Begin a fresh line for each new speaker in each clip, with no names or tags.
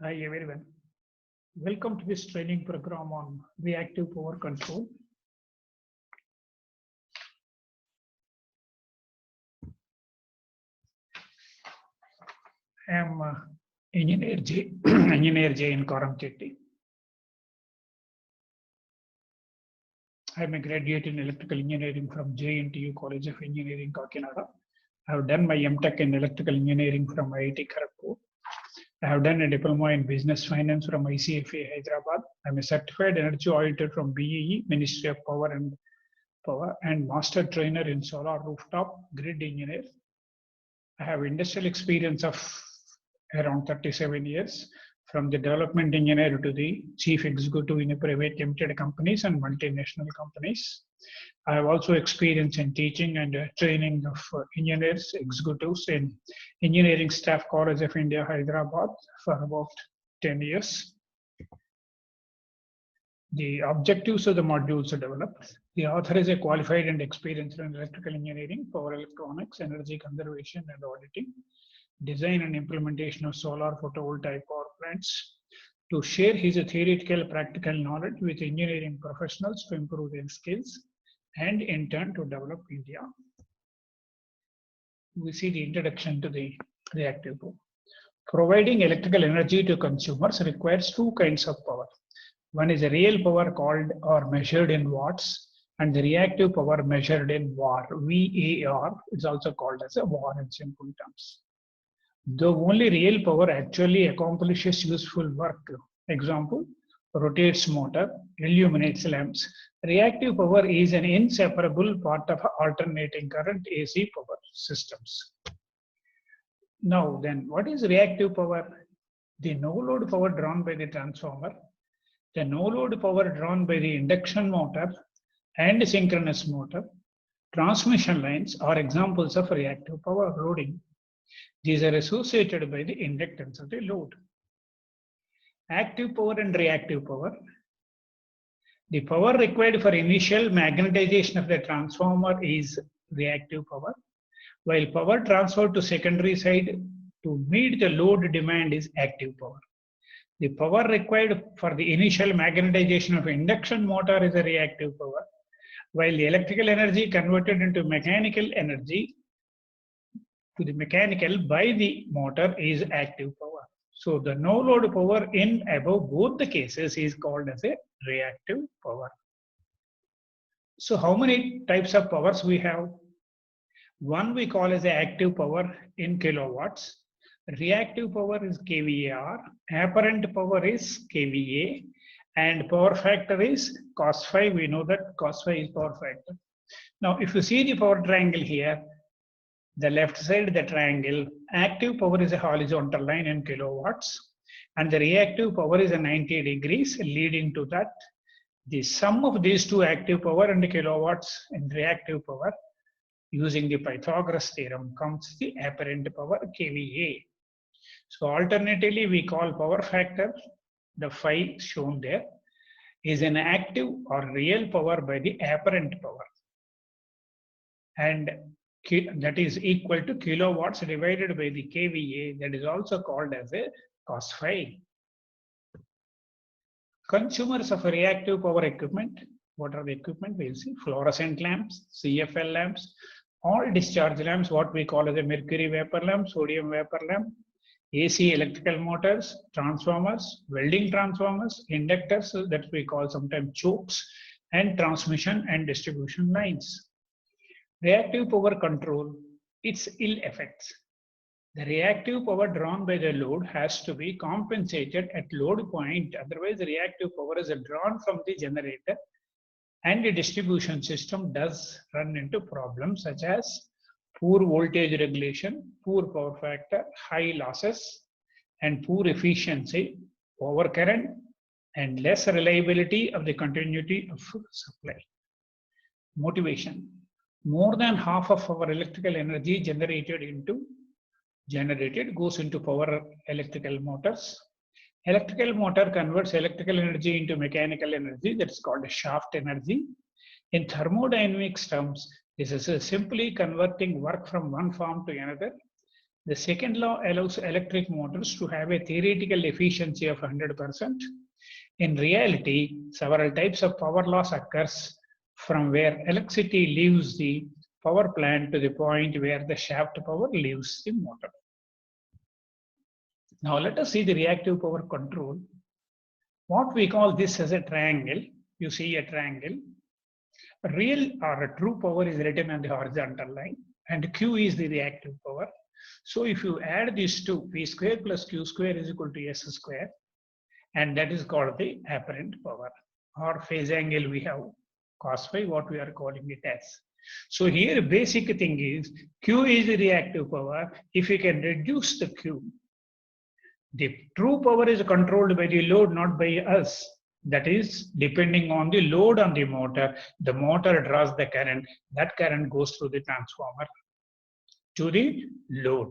Hi everyone. Welcome to this training program on reactive power control. I am Engineer J in Karamchetti. I am a graduate in electrical engineering from JNTU College of Engineering, Kakinada. I have done my MTech in electrical engineering from IIT Kharagpur. I have done a diploma in business finance from ICFA Hyderabad. I am a certified energy auditor from BEE, Ministry of Power and master trainer in solar rooftop grid engineer. I have industrial experience of around 37 years, from the development engineer to the chief executive in a private limited companies and multinational companies. I have also experience in teaching and training of engineers, executives in Engineering Staff College of India, Hyderabad for about 10 years. The objectives of the modules are developed. The author is a qualified and experienced in electrical engineering, power electronics, energy conservation and auditing, design and implementation of solar photovoltaic power plants, to share his theoretical practical knowledge with engineering professionals to improve their skills and in turn to develop India. We see the introduction to the reactive power. Providing electrical energy to consumers requires two kinds of power. One is a real power called or measured in watts, and the reactive power measured in VAR. VAR is also called as a VAR in simple terms. Though only real power actually accomplishes useful work, example, rotates motor, illuminates lamps, reactive power is an inseparable part of alternating current AC power systems. Now then, what is reactive power? The no-load power drawn by the transformer, the no-load power drawn by the induction motor and synchronous motor, transmission lines are examples of reactive power loading. These are associated by the inductance of the load. Active power and reactive power. The power required for initial magnetization of the transformer is reactive power, while power transferred to secondary side to meet the load demand is active power. The power required for the initial magnetization of induction motor is a reactive power, while the electrical energy converted into mechanical energy to the mechanical by the motor is active power. So the no load power in above both the cases is called as a reactive power. So how many types of powers we have? One we call as a active power in kilowatts. Reactive power is kVAR, apparent power is kVA, and power factor is cos phi. We know that cos phi is power factor. Now if you see the power triangle here, the left side of the triangle, active power is a horizontal line in kilowatts, and the reactive power is a 90 degrees, leading to that the sum of these two, active power and kilowatts and reactive power, using the Pythagoras theorem, comes the apparent power kVA. So alternatively, we call power factor, the phi shown there, is an active or real power by the apparent power, and that is equal to kilowatts divided by the kVA, that is also called as a cos phi. Consumers of reactive power equipment. What are the equipment? We'll see fluorescent lamps, CFL lamps, all discharge lamps, what we call as a mercury vapor lamp, sodium vapor lamp, AC electrical motors, transformers, welding transformers, inductors that we call sometimes chokes, and transmission and distribution lines. Reactive power control, its ill effects. The reactive power drawn by the load has to be compensated at load point, otherwise reactive power is drawn from the generator and the distribution system does run into problems such as poor voltage regulation, poor power factor, high losses, and poor efficiency, overcurrent, and less reliability of the continuity of supply. Motivation. More than half of our electrical energy generated goes into power electrical motors. Electrical motor converts electrical energy into mechanical energy, that's called shaft energy. In thermodynamics terms, this is simply converting work from one form to another. The second law allows electric motors to have a theoretical efficiency of 100%. In reality, several types of power loss occurs from where electricity leaves the power plant to the point where the shaft power leaves the motor. Now let us see the reactive power control. What we call this as a triangle. You see a triangle. A real or a true power is written on the horizontal line, and Q is the reactive power. So if you add these two, P square plus Q square is equal to S square, and that is called the apparent power, or phase angle we have cos phi, what we are calling it as. So here basic thing is Q is the reactive power. If you can reduce the Q, the true power is controlled by the load, not by us. That is, depending on the load on the motor draws the current. That current goes through the transformer to the load.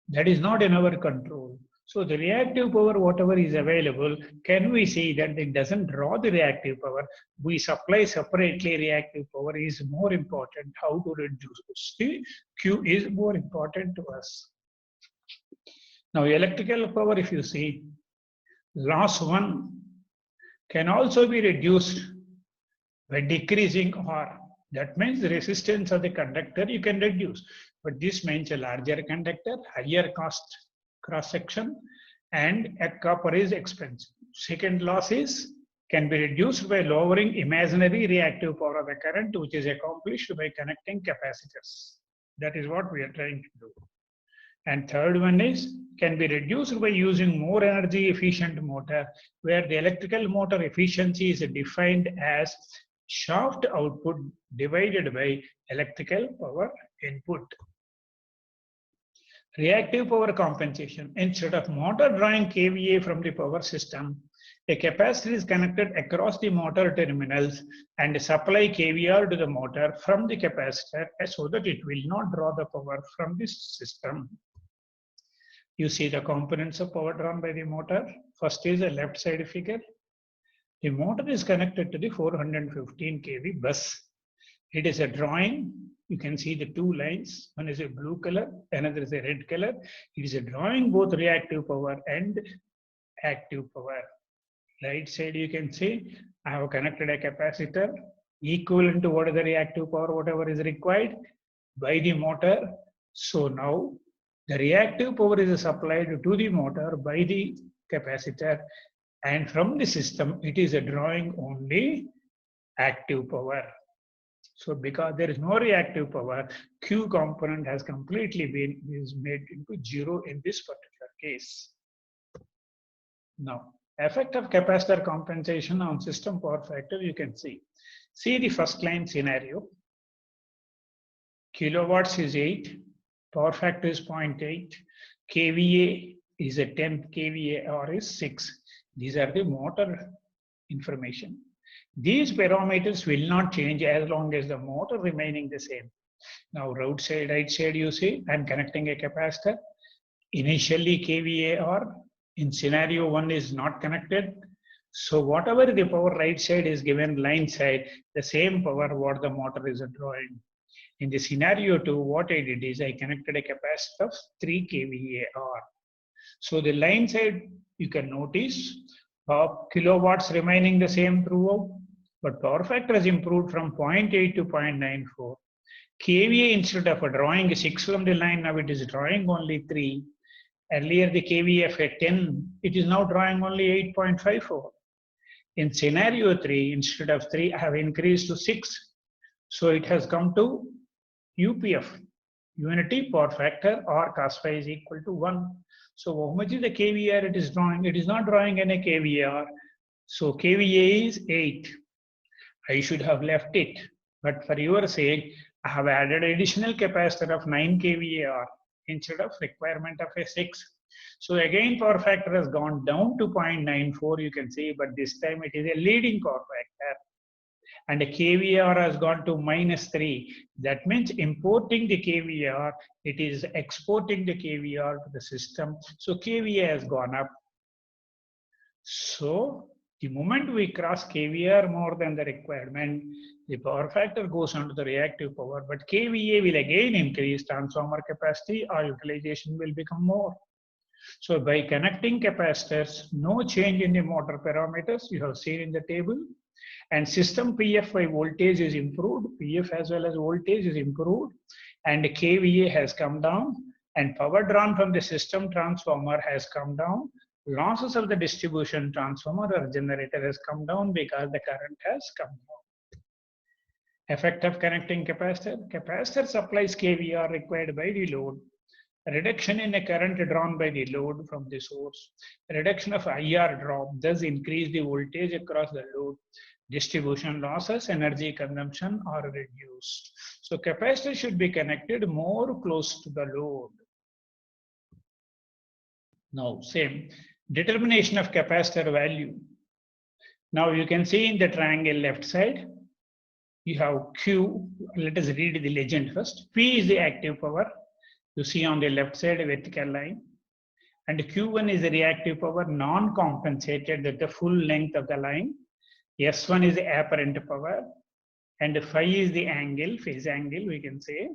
That is not in our control. So the reactive power, whatever is available, can we see that it doesn't draw the reactive power? We supply separately reactive power is more important. How to reduce the Q is more important to us. Now electrical power, if you see, loss 1 can also be reduced by decreasing R. That means the resistance of the conductor you can reduce. But this means a larger conductor, higher cost cross section, and a copper is expensive. Second loss is can be reduced by lowering imaginary reactive power of the current, which is accomplished by connecting capacitors. That is what we are trying to do. And third one is can be reduced by using more energy efficient motor, where the electrical motor efficiency is defined as shaft output divided by electrical power input. Reactive power compensation. Instead of motor drawing kVA from the power system, a capacitor is connected across the motor terminals and supply kVR to the motor from the capacitor so that it will not draw the power from this system. You see the components of power drawn by the motor. First is a left side figure. The motor is connected to the 415 kV bus. It is a drawing. You can see the two lines. One is a blue color, another is a red color. It is a drawing both reactive power and active power. Right side you can see I have connected a capacitor equivalent to what is the reactive power, whatever is required by the motor. So now the reactive power is supplied to the motor by the capacitor, and from the system it is a drawing only active power. So because there is no reactive power, Q component has completely been made into zero in this particular case. Now, effect of capacitor compensation on system power factor you can see. See the first line scenario. Kilowatts is 8, power factor is 0.8, kVA is a 10, kVAR is 6. These are the motor information. These parameters will not change as long as the motor remaining the same. Now right side you see I'm connecting a capacitor. Initially kVAR in scenario 1 is not connected. So whatever the power right side is given line side, the same power what the motor is drawing. In the scenario 2, what I did is I connected a capacitor of 3 kVAR. So the line side you can notice kilowatts remaining the same throughout, but power factor has improved from 0.8 to 0.94. kVA instead of drawing 6 from the line, now it is drawing only 3. Earlier the kVA of 10, it is now drawing only 8.54. In scenario 3, instead of 3, I have increased to 6. So it has come to UPF, unity power factor, or cos phi is equal to 1. So how much is the kVAR it is drawing? It is not drawing any kVAR. So kVA is 8. I should have left it. But for your sake, I have added additional capacitor of 9 kVAR instead of requirement of a 6. So again, power factor has gone down to 0.94, you can see, but this time it is a leading power factor. And the kVAR has gone to -3. That means importing the kVAR, it is exporting the kVAR to the system. So kVA has gone up. So The moment we cross kVAR more than the requirement, the power factor goes under the reactive power, but kVA will again increase, transformer capacity or utilization will become more. So by connecting capacitors, no change in the motor parameters you have seen in the table, and system PFI voltage is improved, PF as well as voltage is improved, and kVA has come down, and power drawn from the system transformer has come down. Losses of the distribution transformer or generator has come down because the current has come down. Effect of connecting capacitor. Capacitor supplies kVAR required by the load. Reduction in the current drawn by the load from the source. Reduction of IR drop thus increase the voltage across the load. Distribution losses, energy consumption are reduced. So capacitor should be connected more close to the load. Now same. Determination of capacitor value. Now you can see in the triangle left side, you have Q. Let us read the legend first. P is the active power. You see on the left side a vertical line. And Q1 is the reactive power non-compensated at the full length of the line. S1 is the apparent power. And phi is the angle, phase angle we can say.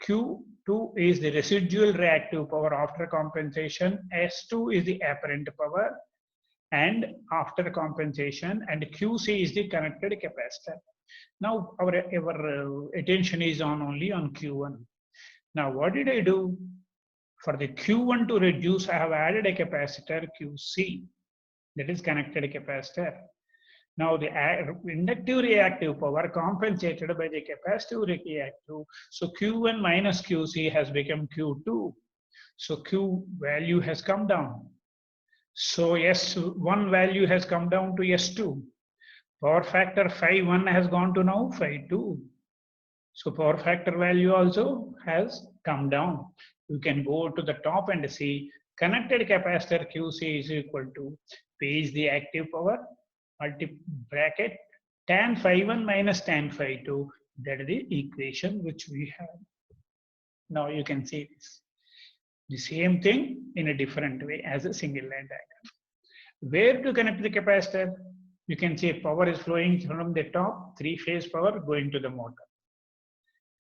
Q2 is the residual reactive power after compensation. S2 is the apparent power and after compensation, and QC is the connected capacitor. Now our attention is only on Q1. Now what did I do? For the Q1 to reduce, I have added a capacitor QC, that is connected capacitor. Now the inductive reactive power compensated by the capacitive reactive. So Q1 minus QC has become Q2. So Q value has come down. So S1 value has come down to S2. Power factor phi 1 has gone to now phi 2. So power factor value also has come down. You can go to the top and see connected capacitor QC is equal to P is the active power, multi bracket tan phi 1 minus tan phi 2. That is the equation which we have. Now you can see this. The same thing in a different way as a single line diagram. Where to connect the capacitor? You can see power is flowing from the top, three-phase power going to the motor.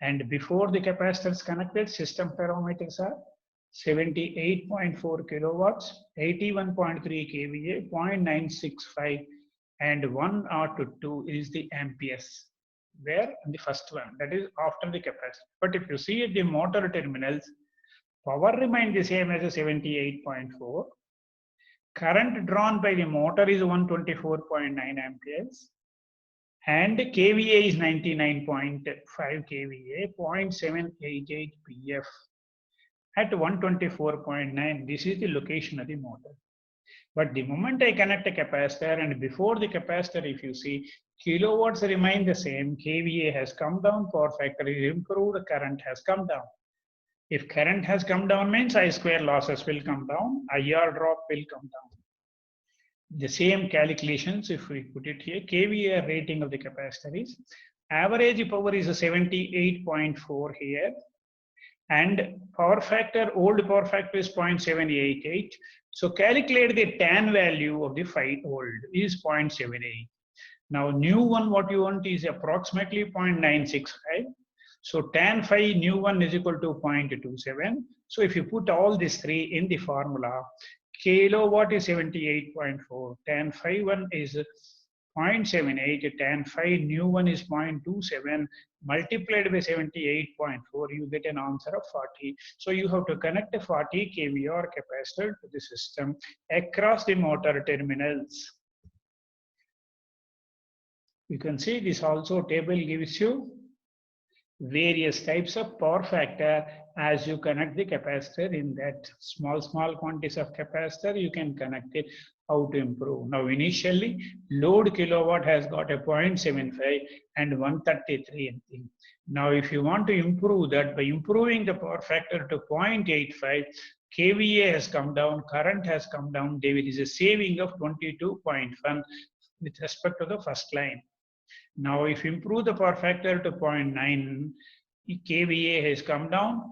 And before the capacitor is connected, system parameters are 78.4 kilowatts, 81.3 kVA, 0.965, and 1 or 2 is the amperes. Where? In the first one, that is after the capacitor. But if you see at the motor terminals, power remains the same as a 78.4. Current drawn by the motor is 124.9 amperes. And kVA is 99.5 kVA, 0.788 PF. At 124.9, this is the location of the motor. But the moment I connect a capacitor, and before the capacitor, if you see, kilowatts remain the same, kVA has come down, power factor is improved, current has come down. If current has come down means I square losses will come down, IR drop will come down. The same calculations, if we put it here, kVA rating of the capacitor is, average power is 78.4 here, and power factor, old power factor is 0.788. So calculate the tan value of the phi old is 0.78. Now new one, what you want is approximately 0.965. So tan phi new one is equal to 0.27. So if you put all these three in the formula, kilowatt is 78.4, tan phi 1 is 0.78, tan phi new one is 0.27, multiplied by 78.4, you get an answer of 40. So you have to connect a 40 kVAr capacitor to the system across the motor terminals. You can see this also table gives you various types of power factor as you connect the capacitor in that small quantities of capacitor, you can connect it, how to improve. Now initially load kilowatt has got a 0.75 and 133 anything. Now if you want to improve that by improving the power factor to 0.85, kVA has come down, current has come down, there is a saving of 22.1 with respect to the first line. Now, if you improve the power factor to 0.9, kVA has come down,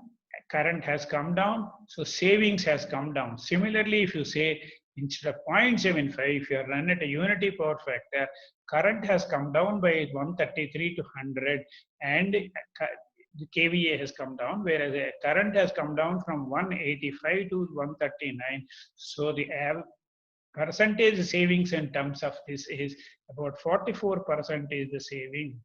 current has come down, so savings has come down. Similarly, if you say Instead of 0.75, if you run at a unity power factor, current has come down by 133 to 100, and the kVA has come down, whereas the current has come down from 185 to 139. So the percentage savings in terms of this is about 44% is the saving.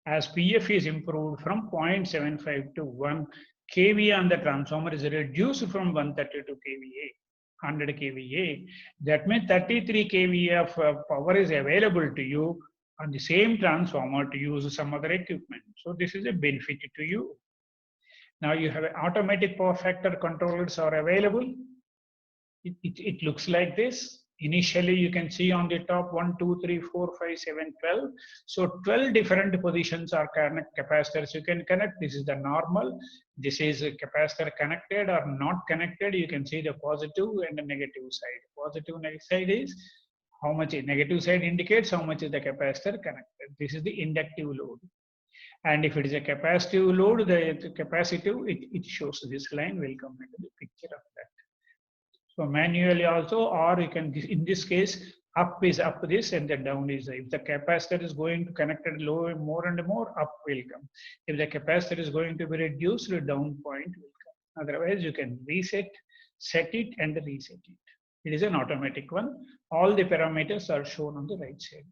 As PF is improved from 0.75 to 1, kVA on the transformer is reduced from 132 kVA, 100 kVA. That means 33 kVA of power is available to you on the same transformer to use some other equipment. So this is a benefit to you. Now you have automatic power factor controllers are available. It looks like this. Initially, you can see on the top 1, 2, 3, 4, 5, 7, 12. So 12 different positions are capacitors you can connect. This is the normal. This is a capacitor connected or not connected. You can see the positive and the negative side. Positive negative side is how much negative side indicates how much is the capacitor connected. This is the inductive load. And if it is a capacitive load, the capacitive, it shows this line will come into the picture of that. So manually also, or you can, in this case, up is up this and the down is, if the capacitor is going to connect it low more and more, up will come. If the capacitor is going to be reduced, the down point will come. Otherwise, you can reset, set it and reset it. It is an automatic one. All the parameters are shown on the right side.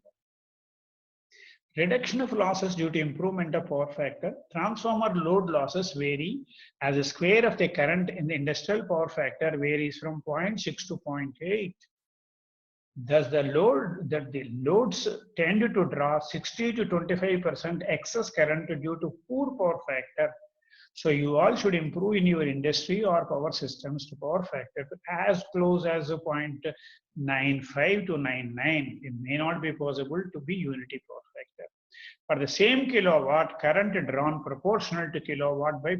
Reduction of losses due to improvement of power factor. Transformer load losses vary as the square of the current in the industrial power factor varies from 0.6 to 0.8. Thus, the loads tend to draw 60 to 25% excess current due to poor power factor. So you all should improve in your industry or power systems to power factor as close as 0.95 to 99. It may not be possible to be unity power factor. For the same kilowatt, current drawn proportional to kilowatt by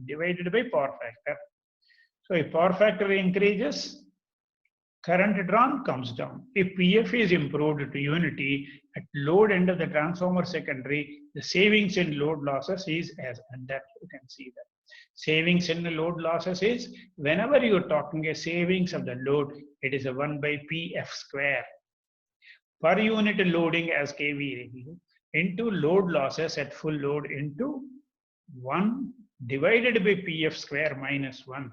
divided by power factor. So if power factor increases, current drawn comes down. If PF is improved to unity at load end of the transformer secondary, the savings in load losses is as under. You can see that. Savings in the load losses is whenever you're talking a savings of the load, it is a 1 by PF square. Per unit loading as kVA into load losses at full load into 1 divided by PF square minus 1.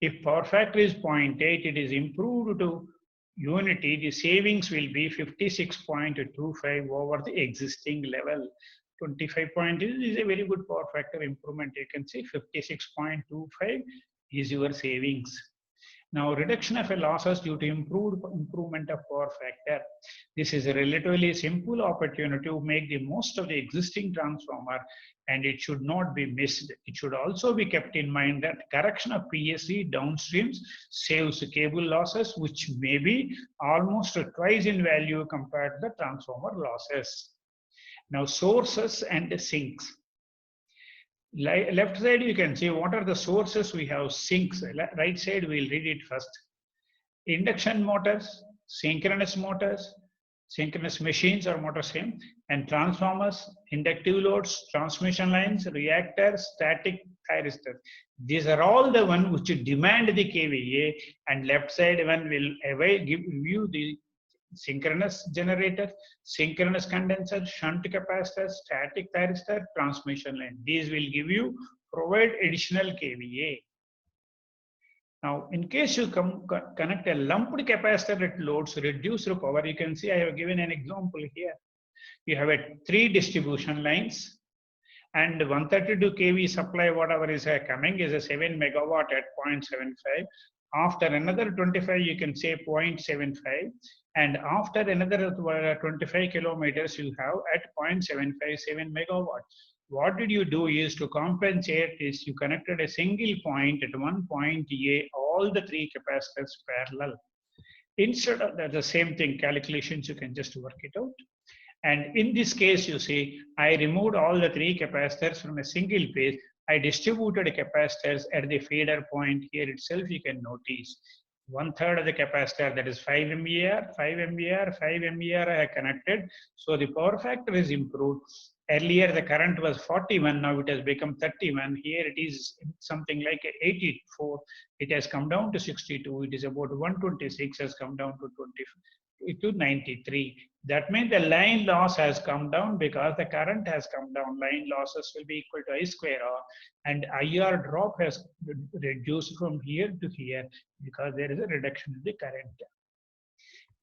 If power factor is 0.8, it is improved to unity, the savings will be 56.25 over the existing level. 25.2 is a very good power factor improvement. You can see 56.25 is your savings. Now, reduction of losses due to improvement of power factor. This is a relatively simple opportunity to make the most of the existing transformer, and it should not be missed. It should also be kept in mind that correction of PSC downstreams saves cable losses, which may be almost twice in value compared to the transformer losses. Now, sources and sinks. Left side, you can see what are the sources. We have sinks. Right side, we'll read it first. Induction motors, synchronous machines or motors, same, and transformers, inductive loads, transmission lines, reactors, static thyristors. These are all the ones which demand the kVA, and left side one will give you the synchronous generator, synchronous condenser, shunt capacitor, static thyristor, transmission line. These will give you, provide additional kVA. Now, in case you connect a lumped capacitor at loads, reduced power, you can see I have given an example here. You have 3 distribution lines and 132 kV supply, whatever is coming is a 7 megawatt at 0.75. After another 25, you can say 0.75. And after another 25 kilometers, you have at 0.75, 7 megawatt. What did you do is to compensate is you connected a single point at one point A, all the 3 capacitors parallel. Instead of that, the same thing, calculations, you can just work it out. And in this case, you see, I removed all the 3 capacitors from a single phase. I distributed capacitors at the feeder point here itself. You can notice 1/3 of the capacitor, that is 5 MVAR, 5 MVAR, 5 MVAR I have connected. So the power factor is improved. Earlier, the current was 41, now it has become 31. Here it is something like 84. It has come down to 62. It is about 126, has come down to 93. That means the line loss has come down because the current has come down. Line losses will be equal to I square R, and IR drop has reduced from here to here because there is a reduction in the current.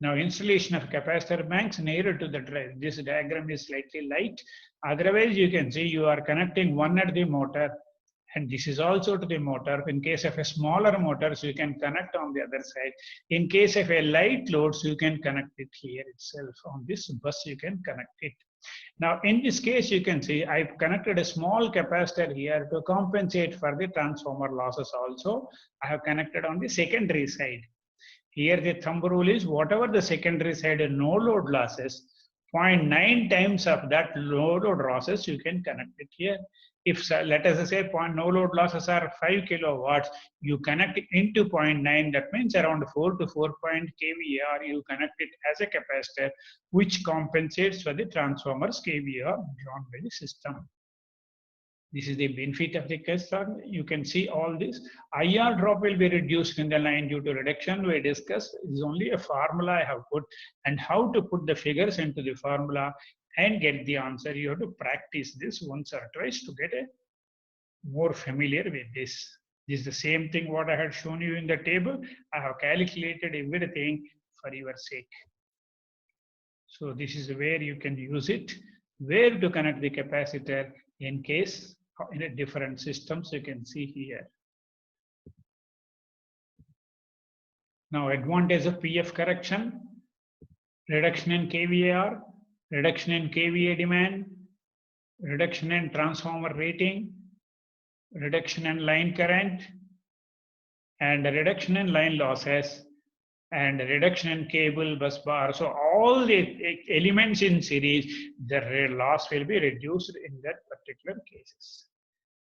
Now, installation of capacitor banks nearer to the drive. This diagram is slightly light. Otherwise, you can see you are connecting one at the motor, and this is also to the motor. In case of a smaller motors, you can connect on the other side. In case of a light loads, you can connect it here itself. On this bus, you can connect it. Now, in this case, you can see I've connected a small capacitor here to compensate for the transformer losses also. I have connected on the secondary side. Here the thumb rule is whatever the secondary side no load losses, 0.9 times of that no load losses you can connect it here. If let us say no load losses are 5 kilowatts, you connect it into 0.9, that means around 4 to 4 kVAR, you connect it as a capacitor which compensates for the transformers kVAR drawn by the system. This is the benefit of the capacitor. You can see all this. IR drop will be reduced in the line due to reduction. We discussed is only a formula I have put, and how to put the figures into the formula and get the answer. You have to practice this once or twice to get a more familiar with this. This is the same thing what I had shown you in the table. I have calculated everything for your sake. So this is where you can use it. Where to connect the capacitor in case in a different systems, you can see here. Now, advantage of PF correction, reduction in kVAR, reduction in kVA demand, reduction in transformer rating, reduction in line current, and reduction in line losses, and reduction in cable bus bar. So all the elements in series, the loss will be reduced in that particular cases.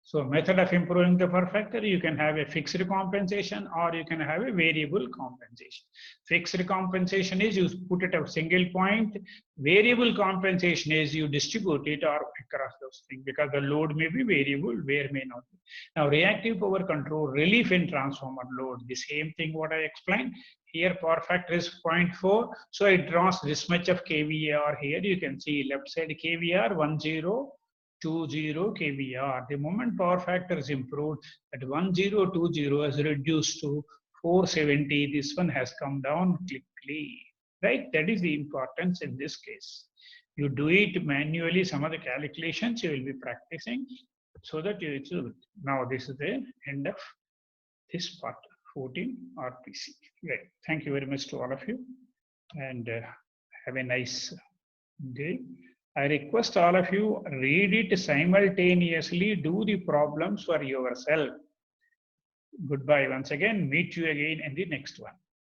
So method of improving the power factor, you can have a fixed compensation or you can have a variable compensation. Fixed compensation is you put it at a single point. Variable compensation is you distribute it or across those things because the load may be variable, where may not be. Now reactive power control, relief in transformer load, the same thing what I explained. Here power factor is 0.4, so it draws this much of kVAR. Here you can see left side kVAR 1020 kVAR. The moment power factor is improved, at 1020 has reduced to 470. This one has come down quickly, right? That is the importance in this case. You do it manually, some of the calculations you will be practicing so that you will. Now this is the end of this part, 14 RPC. Right. Thank you very much to all of you, and have a nice day. I request all of you read it simultaneously, do the problems for yourself. Goodbye once again. Meet you again in the next one.